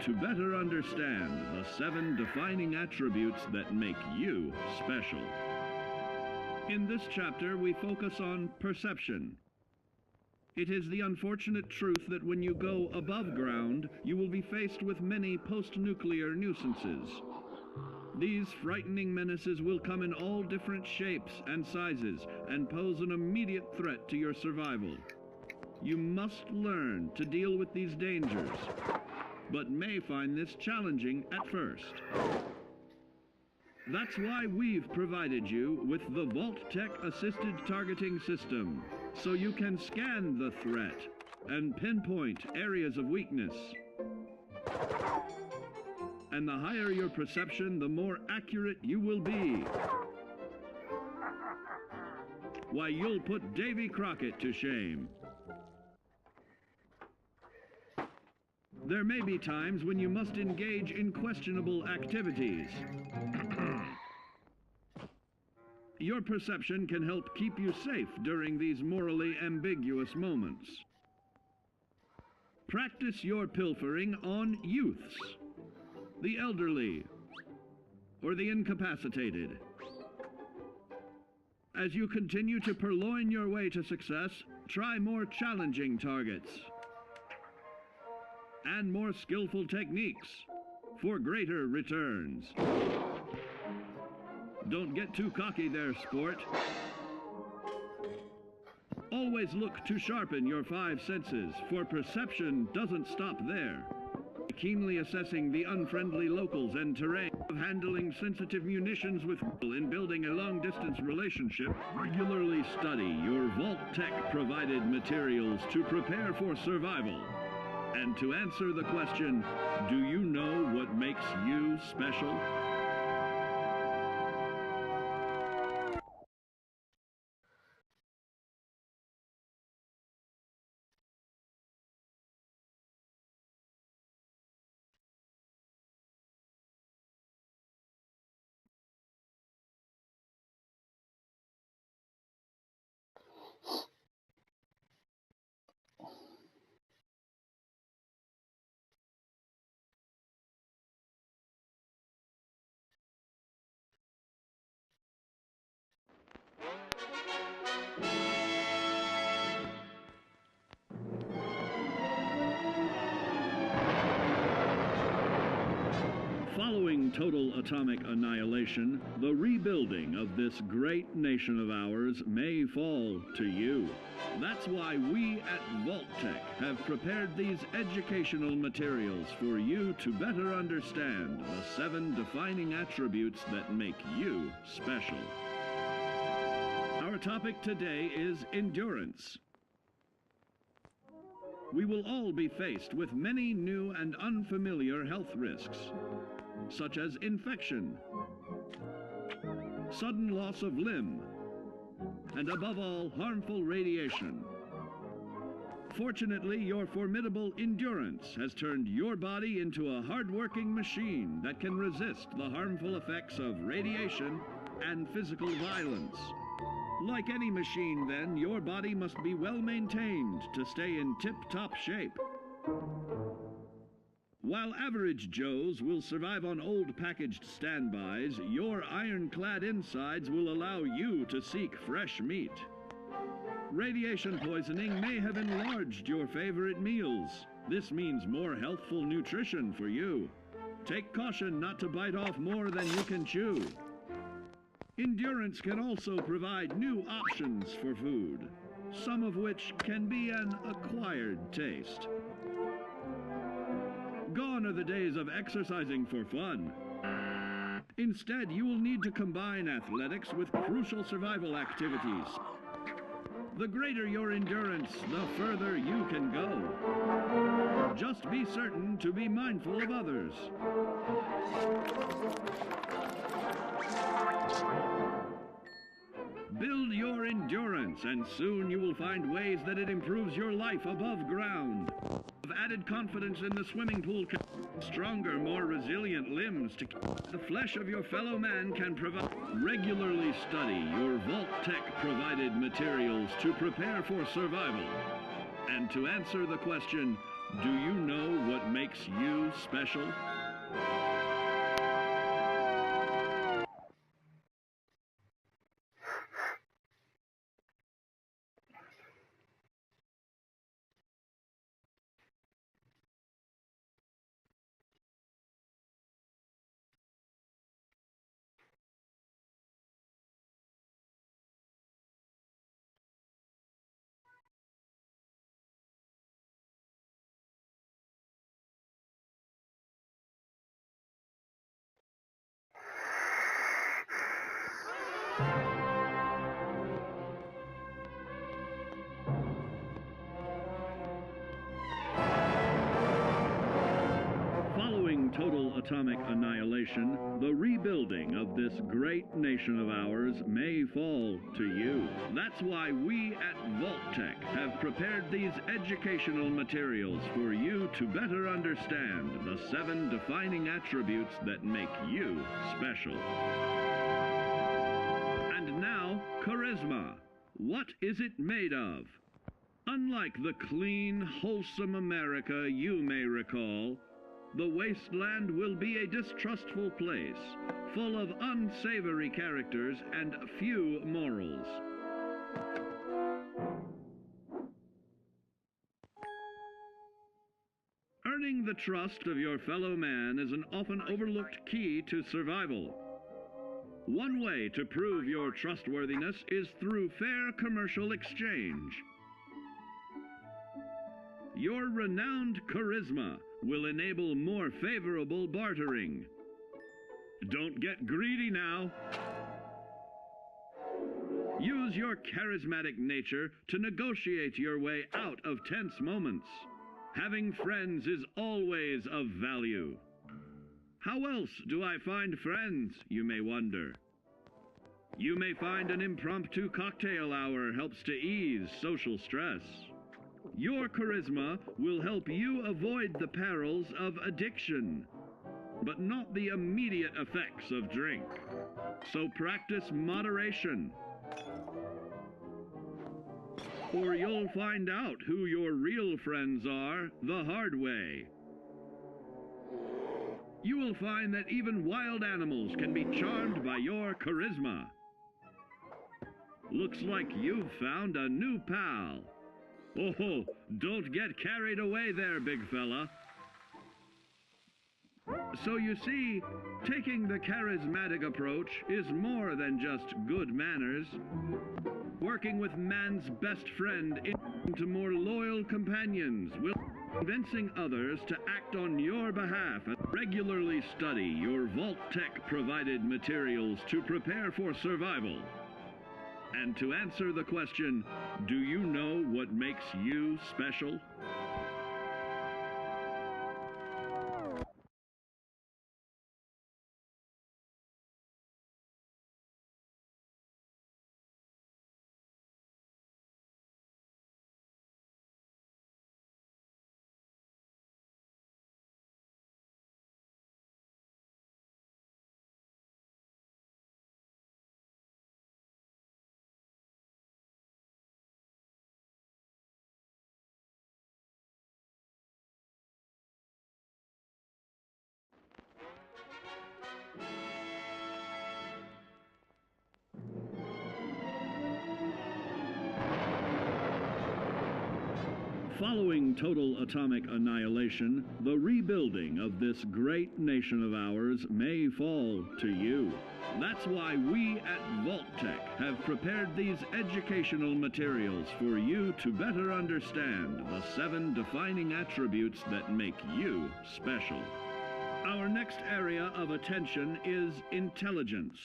to better understand the 7 defining attributes that make you special. In this chapter, we focus on perception. It is the unfortunate truth that when you go above ground, you will be faced with many post-nuclear nuisances. These frightening menaces will come in all different shapes and sizes and pose an immediate threat to your survival. You must learn to deal with these dangers, but may find this challenging at first. That's why we've provided you with the Vault-Tec Assisted Targeting System, so you can scan the threat and pinpoint areas of weakness. And the higher your perception, the more accurate you will be. Why, you'll put Davy Crockett to shame. There may be times when you must engage in questionable activities. Your perception can help keep you safe during these morally ambiguous moments. Practice your pilfering on youths, the elderly, or the incapacitated. As you continue to purloin your way to success, try more challenging targets and more skillful techniques for greater returns. Don't get too cocky there, sport. Always look to sharpen your 5 senses, for perception doesn't stop there. Keenly assessing the unfriendly locals and terrain, of handling sensitive munitions with in building a long-distance relationship, regularly study your Vault-Tec provided materials to prepare for survival. And to answer the question, do you know what makes you special? Following total atomic annihilation, the rebuilding of this great nation of ours may fall to you. That's why we at Vault-Tec have prepared these educational materials for you to better understand the 7 defining attributes that make you special. Our topic today is endurance. We will all be faced with many new and unfamiliar health risks, such as infection, sudden loss of limb, and above all, harmful radiation. Fortunately, your formidable endurance has turned your body into a hard-working machine that can resist the harmful effects of radiation and physical violence. Like any machine, then, your body must be well maintained to stay in tip-top shape. While average Joes will survive on old packaged standbys, your ironclad insides will allow you to seek fresh meat. Radiation poisoning may have enlarged your favorite meals. This means more healthful nutrition for you. Take caution not to bite off more than you can chew. Endurance can also provide new options for food, some of which can be an acquired taste. Gone are the days of exercising for fun. Instead, you will need to combine athletics with crucial survival activities. The greater your endurance, the further you can go. Just be certain to be mindful of others. Build your endurance, and soon you will find ways that it improves your life above ground. Of added confidence in the swimming pool, stronger, more resilient limbs to the flesh of your fellow man can provide. Regularly study your Vault-Tec provided materials to prepare for survival. And to answer the question, Do you know what makes you special? Following total atomic annihilation, the rebuilding of this great nation of ours may fall to you. That's why we at Vault-Tec have prepared these educational materials for you to better understand the 7 defining attributes that make you special. And now, charisma. What is it made of? Unlike the clean, wholesome America you may recall, the wasteland will be a distrustful place, full of unsavory characters and few morals. Earning the trust of your fellow man is an often overlooked key to survival. One way to prove your trustworthiness is through fair commercial exchange. Your renowned charisma will enable more favorable bartering. Don't get greedy now. Use your charismatic nature to negotiate your way out of tense moments. Having friends is always of value. How else do I find friends, you may wonder? You may find an impromptu cocktail hour helps to ease social stress. Your charisma will help you avoid the perils of addiction, but not the immediate effects of drink. So practice moderation, or you'll find out who your real friends are the hard way. You will find that even wild animals can be charmed by your charisma. Looks like you've found a new pal. Oh, don't get carried away there, big fella. So you see, taking the charismatic approach is more than just good manners. Working with man's best friend into more loyal companions will convincing others to act on your behalf and regularly study your Vault-Tec provided materials to prepare for survival. And to answer the question, do you know what makes you special? Following total atomic annihilation, the rebuilding of this great nation of ours may fall to you. That's why we at Vault-Tec have prepared these educational materials for you to better understand the 7 defining attributes that make you special. Our next area of attention is intelligence.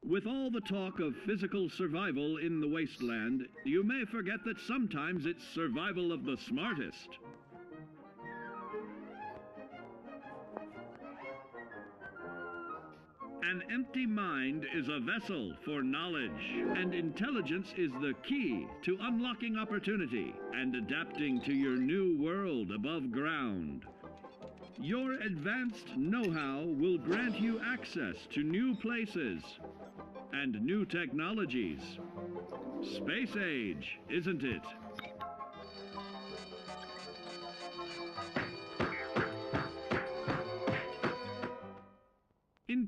With all the talk of physical survival in the wasteland, you may forget that sometimes it's survival of the smartest. An empty mind is a vessel for knowledge, and intelligence is the key to unlocking opportunity and adapting to your new world above ground. Your advanced know-how will grant you access to new places and new technologies. Space age, isn't it?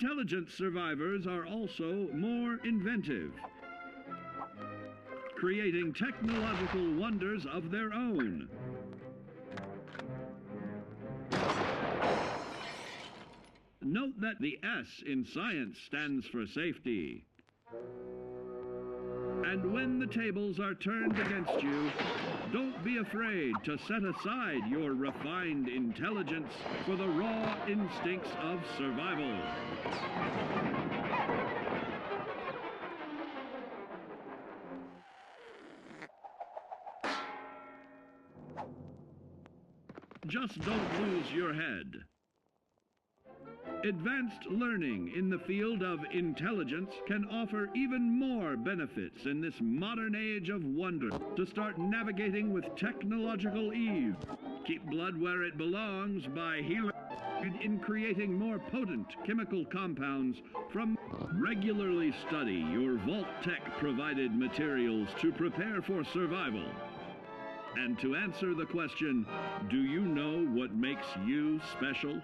Intelligent survivors are also more inventive, creating technological wonders of their own. Note that the S in science stands for safety. And when the tables are turned against you, don't be afraid to set aside your refined intelligence for the raw instincts of survival. Just don't lose your head. Advanced learning in the field of intelligence can offer even more benefits in this modern age of wonder. To start navigating with technological ease, keep blood where it belongs by healing in creating more potent chemical compounds from. Regularly study your Vault-Tec provided materials to prepare for survival. And to answer the question, do you know what makes you special?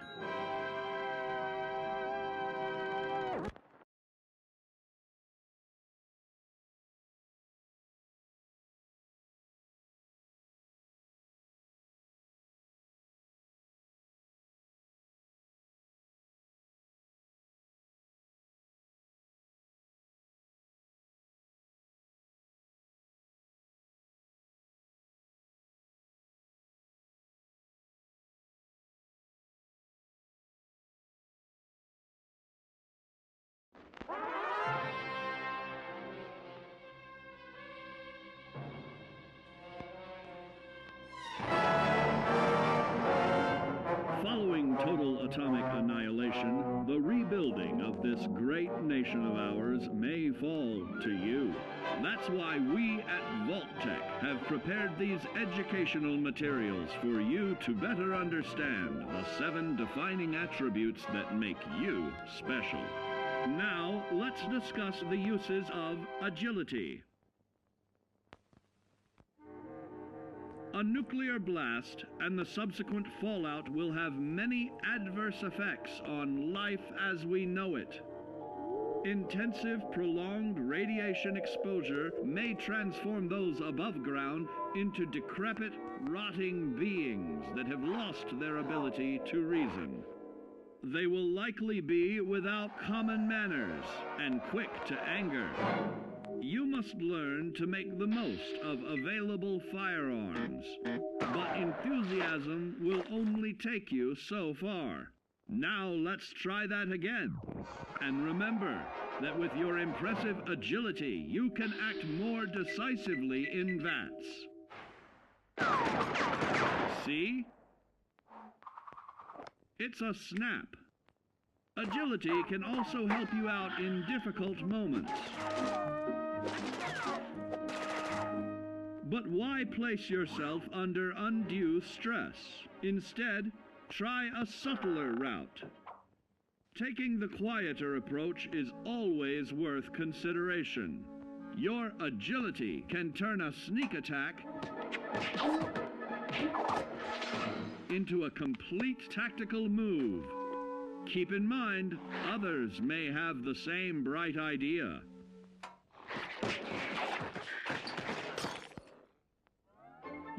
Following total atomic annihilation, the rebuilding of this great nation of ours may fall to you. That's why we at Vault-Tec have prepared these educational materials for you to better understand the 7 defining attributes that make you special. Now, let's discuss the uses of agility. A nuclear blast and the subsequent fallout will have many adverse effects on life as we know it. Intensive, prolonged radiation exposure may transform those above ground into decrepit, rotting beings that have lost their ability to reason. They will likely be without common manners and quick to anger. You must learn to make the most of available firearms, but enthusiasm will only take you so far. Now let's try that again. And remember that with your impressive agility, you can act more decisively in vats. See? It's a snap. Agility can also help you out in difficult moments. But why place yourself under undue stress? Instead, try a subtler route. Taking the quieter approach is always worth consideration. Your agility can turn a sneak attack into a complete tactical move. Keep in mind, others may have the same bright idea.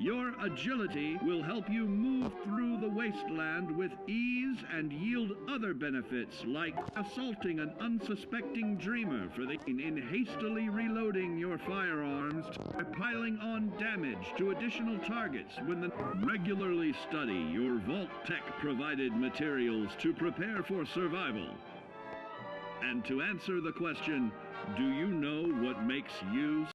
Your agility will help you move through the wasteland with ease and yield other benefits like assaulting an unsuspecting dreamer in hastily reloading your firearms or piling on damage to additional targets when the regularly study your Vault-Tec provided materials to prepare for survival. And to answer the question, do you know what makes you